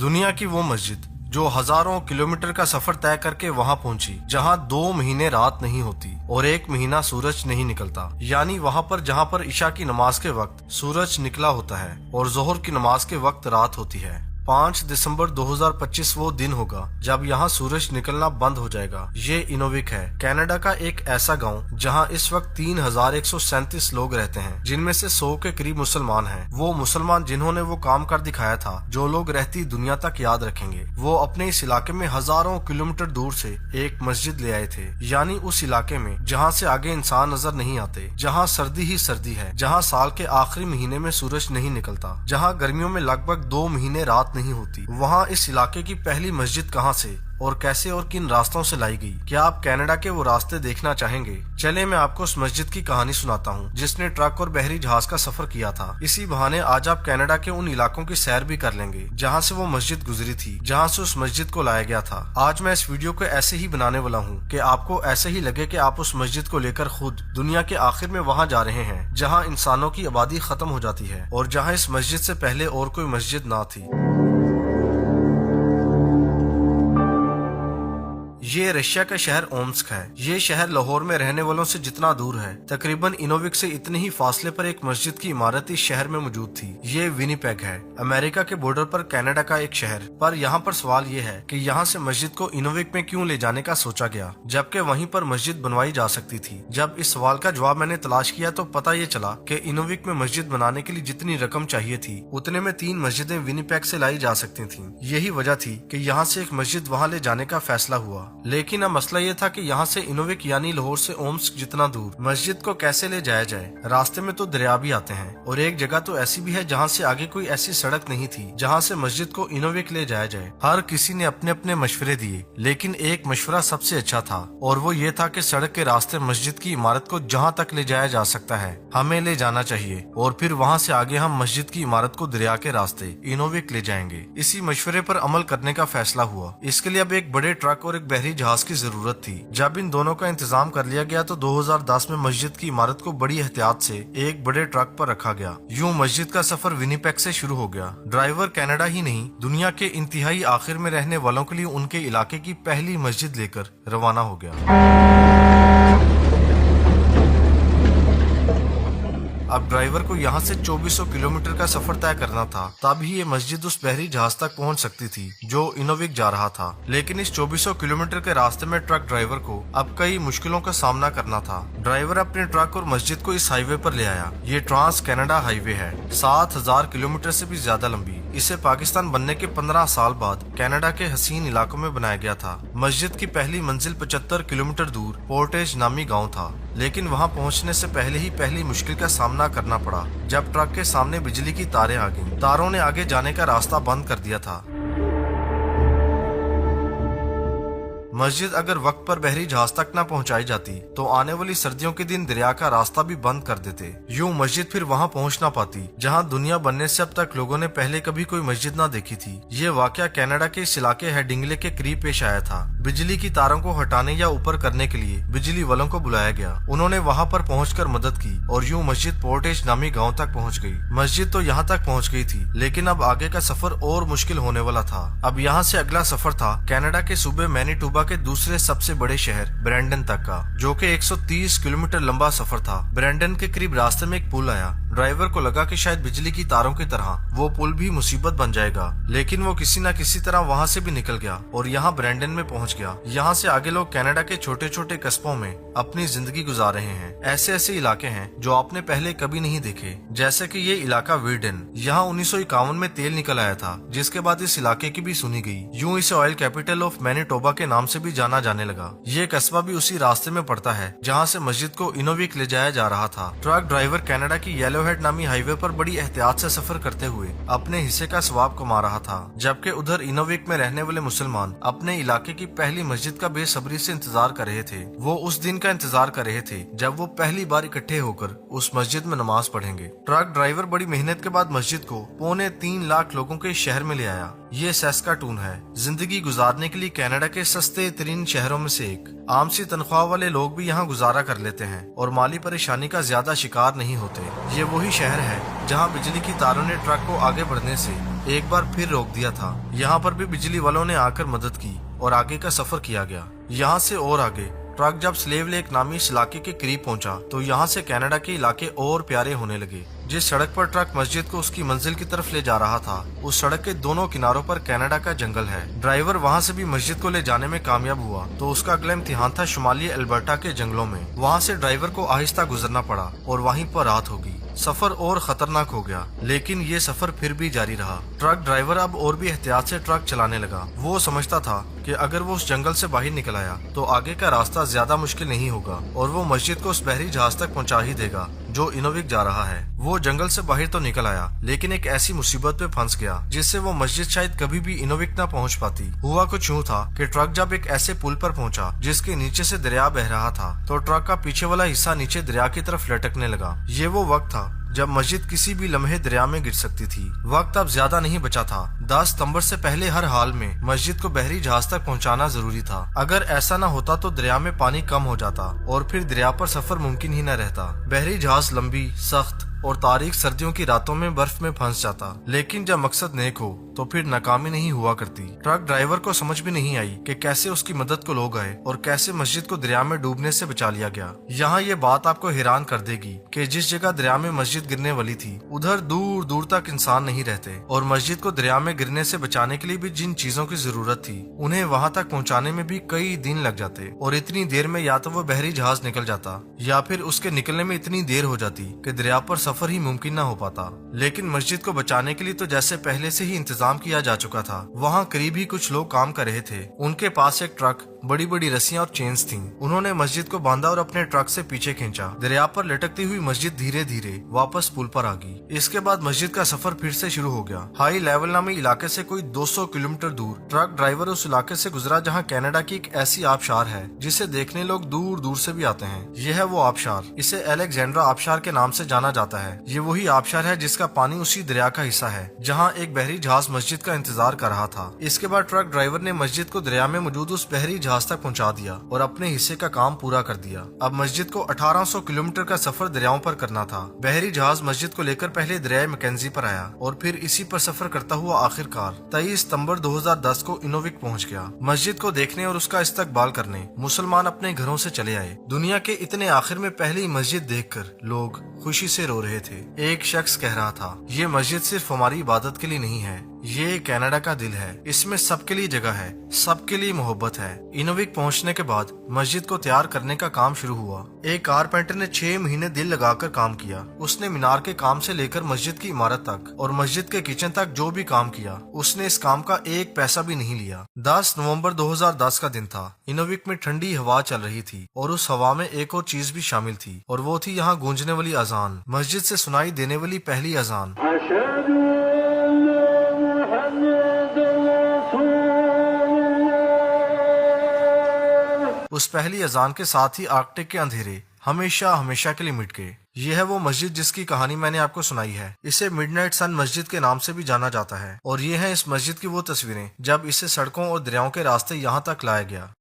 दुनिया की वो मस्जिद जो हजारों किलोमीटर का सफर तय करके वहां पहुंची, जहां 2 महीने रात नहीं होती और 1 महीना सूरज नहीं निकलता। यानी वहां पर जहां पर इशा की नमाज के वक्त सूरज निकला होता है और जोहर की नमाज के वक्त रात होती है। 5 दिसंबर 2025 वो दिन होगा जब यहाँ सूरज निकलना बंद हो जाएगा। ये इनोविक है, कनाडा का एक ऐसा गांव जहाँ इस वक्त 3137 लोग रहते हैं, जिनमें से 100 के करीब मुसलमान हैं। वो मुसलमान जिन्होंने वो काम कर दिखाया था जो लोग रहती दुनिया तक याद रखेंगे। वो अपने इस इलाके में हजारों किलोमीटर दूर से एक मस्जिद ले आए थे, यानी उस इलाके में जहाँ से आगे इंसान नजर नहीं आते, जहाँ सर्दी ही सर्दी है, जहाँ साल के आखिरी महीने में सूरज नहीं निकलता, जहाँ गर्मियों में लगभग 2 महीने रात नहीं होती। वहाँ इस इलाके की पहली मस्जिद कहाँ से और कैसे और किन रास्तों से लाई गई? क्या आप कनाडा के वो रास्ते देखना चाहेंगे? चले मैं आपको उस मस्जिद की कहानी सुनाता हूँ जिसने ट्रक और बहरी जहाज का सफर किया था। इसी बहाने आज आप कनाडा के उन इलाकों की सैर भी कर लेंगे जहाँ से वो मस्जिद गुजरी थी, जहाँ से उस मस्जिद को लाया गया था। आज मैं इस वीडियो को ऐसे ही बनाने वाला हूँ कि आपको ऐसे ही लगे कि आप उस मस्जिद को लेकर खुद दुनिया के आखिर में वहाँ जा रहे हैं, जहाँ इंसानों की आबादी खत्म हो जाती है और जहाँ इस मस्जिद से पहले और कोई मस्जिद ना थी। ये रशिया का शहर ओम्स्क है। ये शहर लाहौर में रहने वालों से जितना दूर है, तकरीबन इनोविक से इतने ही फासले पर एक मस्जिद की इमारत इस शहर में मौजूद थी। ये विनिपेग है, अमेरिका के बॉर्डर पर कनाडा का एक शहर। पर यहाँ पर सवाल ये है कि यहाँ से मस्जिद को इनोविक में क्यों ले जाने का सोचा गया, जबकि वहीं पर मस्जिद बनवाई जा सकती थी। जब इस सवाल का जवाब मैंने तलाश किया तो पता ये चला कि इनोविक में मस्जिद बनाने के लिए जितनी रकम चाहिए थी, उतने में 3 मस्जिदें विनिपेग से लाई जा सकती थी। यही वजह थी कि यहाँ से एक मस्जिद वहाँ ले जाने का फैसला हुआ। लेकिन अब मसला ये था कि यहाँ से इनोविक यानी लाहौर से ओम्स्क जितना दूर मस्जिद को कैसे ले जाया जाए। रास्ते में तो दरिया भी आते हैं और एक जगह तो ऐसी भी है जहाँ से आगे कोई ऐसी सड़क नहीं थी जहाँ से मस्जिद को इनोविक ले जाया जाए। हर किसी ने अपने अपने मशवरे दिए, लेकिन एक मशवरा सबसे अच्छा था और वो ये था कि सड़क के रास्ते मस्जिद की इमारत को जहाँ तक ले जाया जा सकता है हमें ले जाना चाहिए और फिर वहाँ से आगे हम मस्जिद की इमारत को दरिया के रास्ते इनोविक ले जाएंगे। इसी मशवरे पर अमल करने का फैसला हुआ। इसके लिए अब एक बड़े ट्रक और एक बहरी जहाज की जरूरत थी। जब इन दोनों का इंतजाम कर लिया गया तो 2010 में मस्जिद की इमारत को बड़ी एहतियात से एक बड़े ट्रक पर रखा गया। यूं मस्जिद का सफर विनिपेग से शुरू हो गया। ड्राइवर कनाडा ही नहीं, दुनिया के इंतहाई आखिर में रहने वालों के लिए उनके इलाके की पहली मस्जिद लेकर रवाना हो गया। अब ड्राइवर को यहाँ से 2400 किलोमीटर का सफर तय करना था, तब ही ये मस्जिद उस बहरी जहाज तक पहुँच सकती थी जो इनोविक जा रहा था। लेकिन इस 2400 किलोमीटर के रास्ते में ट्रक ड्राइवर को अब कई मुश्किलों का सामना करना था। ड्राइवर अपने ट्रक और मस्जिद को इस हाईवे पर ले आया। ये ट्रांस कनाडा हाईवे है, 7000 किलोमीटर से भी ज्यादा लंबी। इसे पाकिस्तान बनने के 15 साल बाद कनाडा के हसीन इलाकों में बनाया गया था। मस्जिद की पहली मंजिल 75 किलोमीटर दूर पोर्टेज नामी गांव था, लेकिन वहां पहुंचने से पहले ही पहली मुश्किल का सामना करना पड़ा जब ट्रक के सामने बिजली की तारें आ गईं। तारों ने आगे जाने का रास्ता बंद कर दिया था। मस्जिद अगर वक्त पर बहरी जहाज तक न पहुंचाई जाती तो आने वाली सर्दियों के दिन दरिया का रास्ता भी बंद कर देते। यूं मस्जिद फिर वहां पहुंच ना पाती जहां दुनिया बनने से अब तक लोगों ने पहले कभी कोई मस्जिद ना देखी थी। ये वाकया कनाडा के इस इलाके हेडिंगले के करीब पेश आया था। बिजली की तारों को हटाने या ऊपर करने के लिए बिजली वालों को बुलाया गया। उन्होंने वहां पर पहुंचकर मदद की और यूं मस्जिद पोर्टेज नामी गाँव तक पहुँच गई। मस्जिद तो यहाँ तक पहुँच गई थी, लेकिन अब आगे का सफर और मुश्किल होने वाला था। अब यहाँ से अगला सफर था कनाडा के सूबे मैनीटोबा के दूसरे सबसे बड़े शहर ब्रैंडन तक का, जो कि 130 किलोमीटर लंबा सफर था। ब्रैंडन के करीब रास्ते में एक पुल आया। ड्राइवर को लगा कि शायद बिजली की तारों की तरह वो पुल भी मुसीबत बन जाएगा, लेकिन वो किसी न किसी तरह वहाँ से भी निकल गया और यहाँ ब्रैंडन में पहुँच गया। यहाँ से आगे लोग कनाडा के छोटे छोटे कस्बों में अपनी जिंदगी गुजार रहे हैं। ऐसे ऐसे इलाके हैं जो आपने पहले कभी नहीं देखे, जैसे कि ये इलाका वीर्डन। यहाँ 1951 में तेल निकल आया था, जिसके बाद इस इलाके की भी सुनी गई। यूं इसे ऑयल कैपिटल ऑफ मैनीटोबा के नाम से भी जाना जाने लगा। ये कस्बा भी उसी रास्ते में पड़ता है जहाँ से मस्जिद को इनोविक ले जाया जा रहा था। ट्रक ड्राइवर कनाडा की येलो हेड नामी हाईवे पर बड़ी एहतियात से सफर करते हुए अपने हिस्से का सवाब कमा रहा था, जबकि उधर इनोविक में रहने वाले मुसलमान अपने इलाके की पहली मस्जिद का बेसब्री से इंतजार कर रहे थे। वो उस दिन का इंतजार कर रहे थे जब वो पहली बार इकट्ठे होकर उस मस्जिद में नमाज पढ़ेंगे। ट्रक ड्राइवर बड़ी मेहनत के बाद मस्जिद को 3.25 लाख लोगों के शहर में ले आया। ये सैस्काटून है, जिंदगी गुजारने के लिए कनाडा के सस्ते तरीन शहरों में से एक। आम सी तनख्वाह वाले लोग भी यहाँ गुजारा कर लेते हैं और माली परेशानी का ज्यादा शिकार नहीं होते। ये वही शहर है जहाँ बिजली की तारों ने ट्रक को आगे बढ़ने से एक बार फिर रोक दिया था। यहाँ पर भी बिजली वालों ने आकर मदद की और आगे का सफर किया गया। यहाँ से और आगे ट्रक जब स्लेव लेक नामी इस इलाके के करीब पहुंचा तो यहाँ से कनाडा के इलाके और प्यारे होने लगे। जिस सड़क पर ट्रक मस्जिद को उसकी मंजिल की तरफ ले जा रहा था, उस सड़क के दोनों किनारों पर कनाडा का जंगल है। ड्राइवर वहाँ से भी मस्जिद को ले जाने में कामयाब हुआ तो उसका अगला इम्तिहान था शुमाली अल्बर्टा के जंगलों में। वहाँ से ड्राइवर को आहिस्ता गुजरना पड़ा और वहीं पर रात होगी। सफर और खतरनाक हो गया, लेकिन ये सफर फिर भी जारी रहा। ट्रक ड्राइवर अब और भी एहतियात से ट्रक चलाने लगा। वो समझता था कि अगर वो उस जंगल से बाहर निकल आया तो आगे का रास्ता ज्यादा मुश्किल नहीं होगा और वो मस्जिद को उस बहरी जहाज तक पहुंचा ही देगा जो इनोविक जा रहा है। वो जंगल से बाहर तो निकल आया, लेकिन एक ऐसी मुसीबत पे फंस गया जिससे वो मस्जिद शायद कभी भी इनोविक ना पहुंच पाती। हुआ कुछ यूं था कि ट्रक जब एक ऐसे पुल पर पहुंचा जिसके नीचे से दरिया बह रहा था तो ट्रक का पीछे वाला हिस्सा नीचे दरिया की तरफ लटकने लगा। ये वो वक्त था जब मस्जिद किसी भी लम्हे दरिया में गिर सकती थी। वक्त अब ज्यादा नहीं बचा था। 10 सितंबर से पहले हर हाल में मस्जिद को बहरी जहाज तक पहुंचाना जरूरी था। अगर ऐसा न होता तो दरिया में पानी कम हो जाता और फिर दरिया पर सफर मुमकिन ही न रहता। बहरी जहाज लंबी, सख्त और तारीख सर्दियों की रातों में बर्फ में फंस जाता, लेकिन जब मकसद नेक हो तो फिर नाकामी नहीं हुआ करती। ट्रक ड्राइवर को समझ भी नहीं आई कि कैसे उसकी मदद को लोग आए और कैसे मस्जिद को दरिया में डूबने से बचा लिया गया। यहाँ ये बात आपको हैरान कर देगी कि जिस जगह दरिया में मस्जिद गिरने वाली थी उधर दूर दूर तक इंसान नहीं रहते और मस्जिद को दरिया में गिरने से बचाने के लिए भी जिन चीजों की जरूरत थी उन्हें वहाँ तक पहुँचाने में भी कई दिन लग जाते और इतनी देर में या तो वो बहरी जहाज निकल जाता या फिर उसके निकलने में इतनी देर हो जाती कि दरिया पर सफर ही मुमकिन न हो पाता। लेकिन मस्जिद को बचाने के लिए तो जैसे पहले से ही इंतजाम किया जा चुका था। वहाँ करीब ही कुछ लोग काम कर रहे थे। उनके पास एक ट्रक, बड़ी बड़ी रस्सियां और चेन्स थीं। उन्होंने मस्जिद को बांधा और अपने ट्रक से पीछे खींचा। दरिया पर लटकती हुई मस्जिद धीरे धीरे वापस पुल पर आ गई। इसके बाद मस्जिद का सफर फिर से शुरू हो गया। हाई लेवल नामी इलाके से कोई 200 किलोमीटर दूर ट्रक ड्राइवर उस इलाके से गुजरा जहाँ कनाडा की एक ऐसी आबशार है जिसे देखने लोग दूर दूर से भी आते हैं। यह है वो आबशार। इसे अलेक्जेंड्रा आबशार के नाम से जाना जाता है। ये वही आबशार है जिसका पानी उसी दरिया का हिस्सा है जहाँ एक बहरी जहाज मस्जिद का इंतजार कर रहा था। इसके बाद ट्रक ड्राइवर ने मस्जिद को दरिया में मौजूद उस बहरी जहाज तक पहुंचा दिया और अपने हिस्से का काम पूरा कर दिया। अब मस्जिद को 1800 किलोमीटर का सफर दरियाओं पर करना था। बहरी जहाज मस्जिद को लेकर पहले दरिया मैकेंजी पर आया और फिर इसी पर सफर करता हुआ आखिरकार 23 सितंबर 2010 को इनोविक पहुंच गया। मस्जिद को देखने और उसका इस्तकबाल करने मुसलमान अपने घरों से चले आए। दुनिया के इतने आखिर में पहली मस्जिद देखकर लोग खुशी से रो रहे थे। एक शख्स कह रहा था, ये मस्जिद सिर्फ हमारी इबादत के लिए नहीं है, ये कनाडा का दिल है। इसमें सबके लिए जगह है, सबके लिए मोहब्बत है। इनोविक पहुंचने के बाद मस्जिद को तैयार करने का काम शुरू हुआ। एक कारपेंटर ने 6 महीने दिल लगाकर काम किया। उसने मीनार के काम से लेकर मस्जिद की इमारत तक और मस्जिद के किचन तक जो भी काम किया, उसने इस काम का एक पैसा भी नहीं लिया। 10 नवंबर 2010 का दिन था। इनोविक में ठंडी हवा चल रही थी और उस हवा में एक और चीज भी शामिल थी और वो थी यहाँ गूंजने वाली अजान। मस्जिद से सुनाई देने वाली पहली अजान। उस पहली अजान के साथ ही आर्कटिक के अंधेरे हमेशा हमेशा के लिए मिट गए। यह है वो मस्जिद जिसकी कहानी मैंने आपको सुनाई है। इसे मिडनाइट सन मस्जिद के नाम से भी जाना जाता है और ये है इस मस्जिद की वो तस्वीरें जब इसे सड़कों और दरियाओं के रास्ते यहाँ तक लाया गया।